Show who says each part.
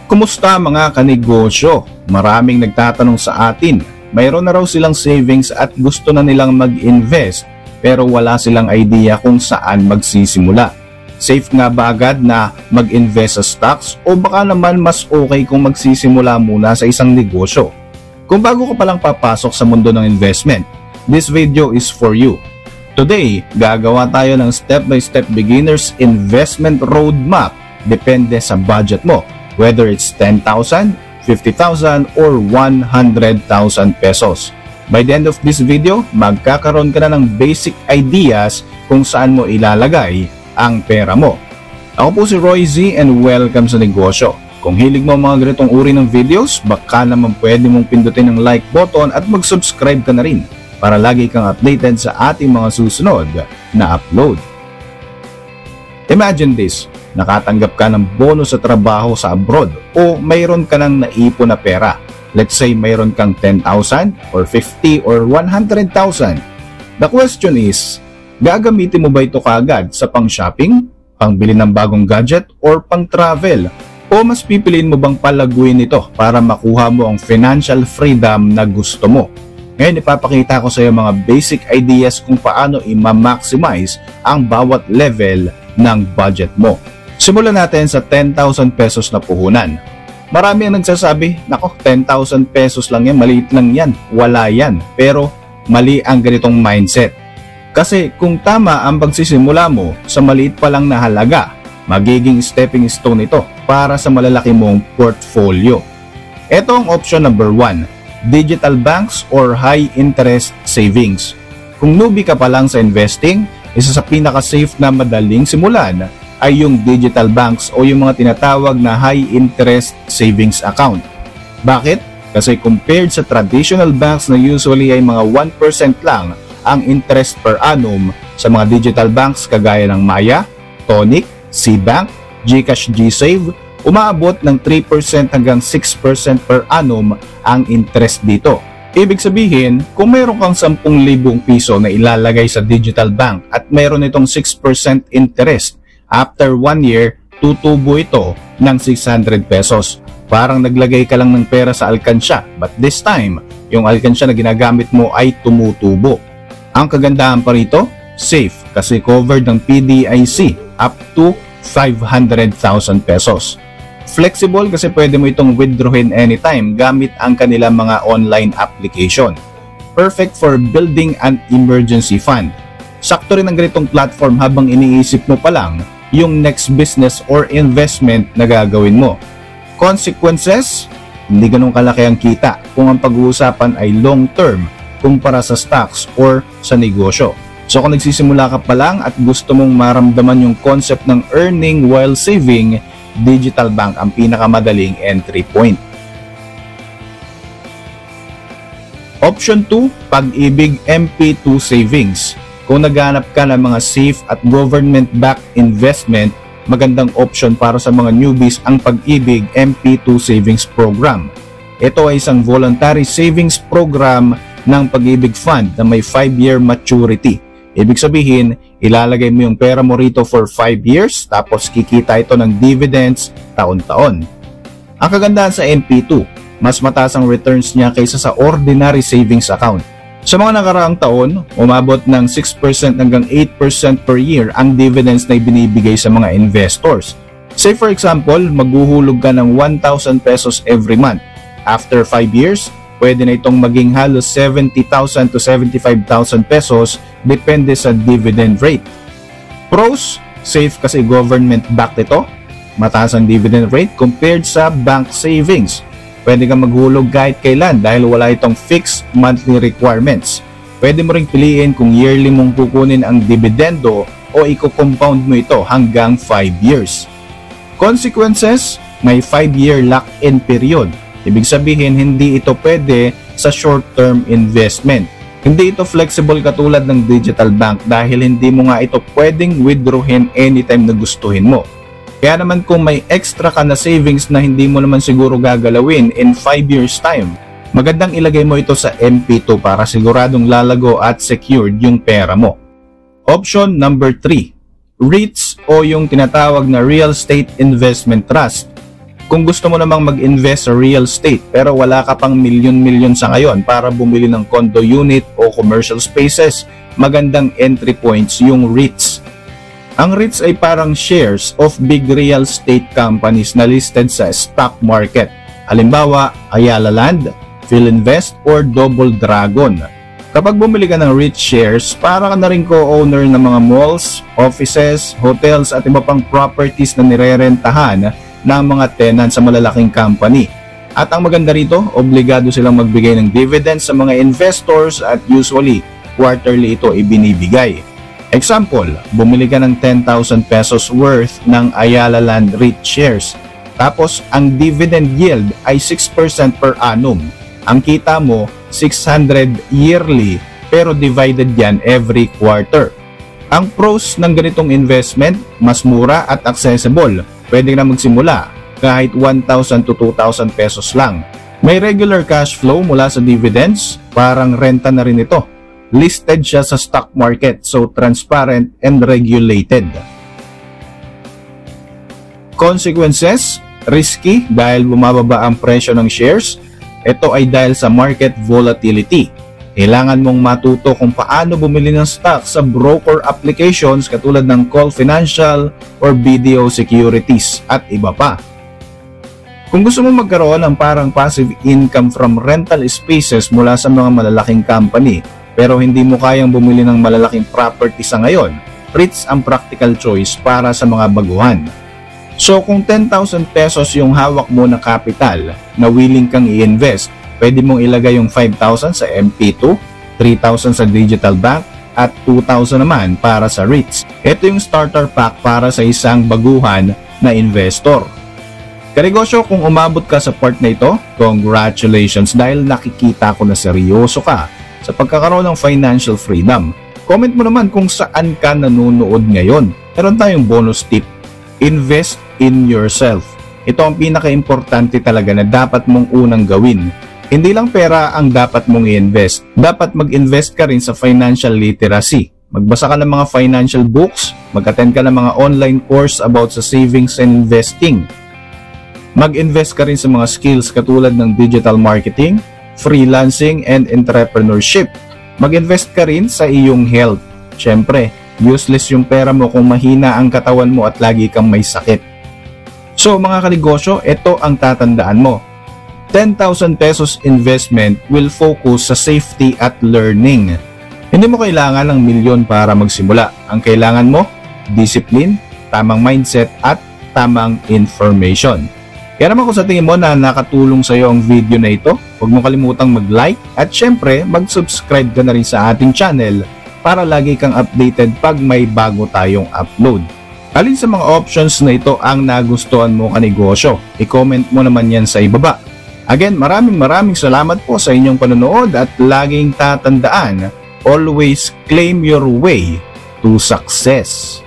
Speaker 1: Kumusta mga kanegosyo? Maraming nagtatanong sa atin. Mayroon na raw silang savings at gusto na nilang mag-invest pero wala silang idea kung saan magsisimula. Safe nga ba agad na mag-invest sa stocks o baka naman mas okay kung magsisimula muna sa isang negosyo? Kung bago ka palang papasok sa mundo ng investment, this video is for you. Today, gagawa tayo ng step-by-step beginner's investment roadmap depende sa budget mo. Whether it's 10,000, 50,000, or 100,000 pesos. By the end of this video, magkakaroon ka na ng basic ideas kung saan mo ilalagay ang pera mo. Ako po si Roy Z and welcome sa negosyo. Kung hilig mo mga ganitong uri ng videos, baka naman pwede mong pindutin ang like button at mag-subscribe ka na rin para lagi kang updated sa ating mga susunod na upload. Imagine this. Nakatanggap ka ng bonus sa trabaho sa abroad o mayroon ka ng naipon na pera. Let's say mayroon kang 10,000 or 50 or 100,000. The question is, gagamitin mo ba ito kaagad sa pang-shopping, pang-bili ng bagong gadget or pang-travel? O mas pipiliin mo bang palaguin ito para makuha mo ang financial freedom na gusto mo? Ngayon ipapakita ko sa iyo mga basic ideas kung paano i-maximize ang bawat level ng budget mo. Simulan natin sa 10,000 pesos na puhunan. Marami ang nagsasabi, nako 10,000 pesos lang yan, maliit lang yan, wala yan. Pero mali ang ganitong mindset. Kasi kung tama ang pagsisimula mo sa maliit pa lang na halaga, magiging stepping stone ito para sa malalaki mong portfolio. Ito ang option number 1, digital banks or high interest savings. Kung newbie ka pa lang sa investing, isa sa pinaka-safe na madaling simulan ay yung digital banks o yung mga tinatawag na high interest savings account. Bakit? Kasi compared sa traditional banks na usually ay mga 1% lang ang interest per annum, sa mga digital banks kagaya ng Maya, Tonic, Cbank, GCash GSave, umaabot ng 3% hanggang 6% per annum ang interest dito. Ibig sabihin, kung meron kang 10,000 piso na ilalagay sa digital bank at meron itong 6% interest, after 1 year, tutubo ito ng 600 pesos. Parang naglagay ka lang ng pera sa alkansya, but this time, yung alkansya na ginagamit mo ay tumutubo. Ang kagandahan pa rito, safe kasi covered ng PDIC up to 500,000 pesos. Flexible kasi pwede mo itong withdrawin anytime gamit ang kanilang mga online application. Perfect for building an emergency fund. Sakto rin ang ganitong platform habang iniisip mo pa lang yung next business or investment na gagawin mo. Consequences, hindi ganun kalaki ang kita kung ang pag-uusapan ay long term kumpara sa stocks or sa negosyo. So kung nagsisimula ka pa lang at gusto mong maramdaman yung concept ng earning while saving, digital bank ang pinakamadaling entry point. Option 2, Pag-ibig MP2 Savings. Kung naghahanap ka ng mga safe at government-backed investment, magandang option para sa mga newbies ang Pag-ibig MP2 Savings Program. Ito ay isang voluntary savings program ng Pag-ibig Fund na may 5-year maturity. Ibig sabihin, ilalagay mo yung pera mo rito for 5 years tapos kikita ito ng dividends taon-taon. Ang kagandahan sa MP2, mas mataas ang returns niya kaysa sa ordinary savings account. Sa mga nakaraang taon, umabot ng 6% hanggang 8% per year ang dividends na ibinibigay sa mga investors. Say for example, maghuhulog ka ng 1,000 pesos every month. After 5 years, pwede na itong maging halos 70,000 to 75,000 pesos depende sa dividend rate. Pros, safe kasi government-backed ito. Mataas ang dividend rate compared sa bank savings. Pwede kang maghulog kahit kailan dahil wala itong fixed monthly requirements. Pwede mo ring piliin kung yearly mong kukunin ang dividendo o i-compound mo ito hanggang 5 years. Consequences, may 5-year lock-in period. Ibig sabihin, hindi ito pwede sa short-term investment. Hindi ito flexible katulad ng digital bank dahil hindi mo nga ito pwedeng withdrawin anytime na gustuhin mo. Kaya naman kung may extra ka na savings na hindi mo naman siguro gagalawin in 5 years time, magandang ilagay mo ito sa MP2 para siguradong lalago at secured yung pera mo. Option number 3, REITs o yung tinatawag na Real Estate Investment Trust. Kung gusto mo namang mag-invest sa real estate pero wala ka pang milyon-milyon sa ngayon para bumili ng condo unit o commercial spaces, magandang entry points yung REITs. Ang REITs ay parang shares of big real estate companies na listed sa stock market. Halimbawa, Ayala Land, Philinvest, or Double Dragon. Kapag bumili ka ng REIT shares, para ka na rin co-owner ng mga malls, offices, hotels at iba pang properties na nirerentahan ng mga tenant sa malalaking company. At ang maganda rito, obligado silang magbigay ng dividends sa mga investors at usually quarterly ito ibinibigay. Example, bumili ka ng 10,000 pesos worth ng Ayala Land REIT shares. Tapos ang dividend yield ay 6% per annum. Ang kita mo 600 yearly pero divided yan every quarter. Ang pros ng ganitong investment, mas mura at accessible. Pwede na magsimula kahit 1,000 to 2,000 pesos lang. May regular cash flow mula sa dividends, parang renta na rin ito. Listed siya sa stock market, so transparent and regulated. Consequences, risky dahil bumababa ang presyo ng shares. Ito ay dahil sa market volatility. Kailangan mong matuto kung paano bumili ng stock sa broker applications katulad ng Call Financial or BDO Securities at iba pa. Kung gusto mo magkaroon ng parang passive income from rental spaces mula sa mga malalaking company pero hindi mo kayang bumili ng malalaking property sa ngayon, REITs ang practical choice para sa mga baguhan. So kung 10,000 pesos yung hawak mo na capital na willing kang i-invest, pwede mong ilagay yung 5,000 sa MP2, 3,000 sa digital bank, at 2,000 naman para sa REITs. Ito yung starter pack para sa isang baguhan na investor. Kanegosyo, kung umabot ka sa part na ito, congratulations dahil nakikita ko na seryoso ka sa pagkakaroon ng financial freedom. Comment mo naman kung saan ka nanonood ngayon. Meron tayong bonus tip. Invest in yourself. Ito ang pinaka-importante talaga na dapat mong unang gawin. Hindi lang pera ang dapat mong i-invest. Dapat mag-invest ka rin sa financial literacy. Magbasa ka ng mga financial books, mag-attend ka ng mga online course about sa savings and investing. Mag-invest ka rin sa mga skills katulad ng digital marketing, freelancing, and entrepreneurship. Mag-invest ka rin sa iyong health. Siyempre, useless yung pera mo kung mahina ang katawan mo at lagi kang may sakit. So mga kanegosyo, ito ang tatandaan mo. 10,000 pesos investment will focus sa safety at learning. Hindi mo kailangan ng milyon para magsimula. Ang kailangan mo, discipline, tamang mindset at tamang information. Kaya naman kung sa tingin mo na nakatulong sa iyo ang video na ito, huwag mo kalimutang mag-like at syempre mag-subscribe ka na rin sa ating channel para lagi kang updated pag may bago tayong upload. Alin sa mga options na ito ang nagustuhan mo kanegosyo? I-comment mo naman yan sa ibaba. Again, maraming salamat po sa inyong panonood at laging tatandaan, always claim your way to success.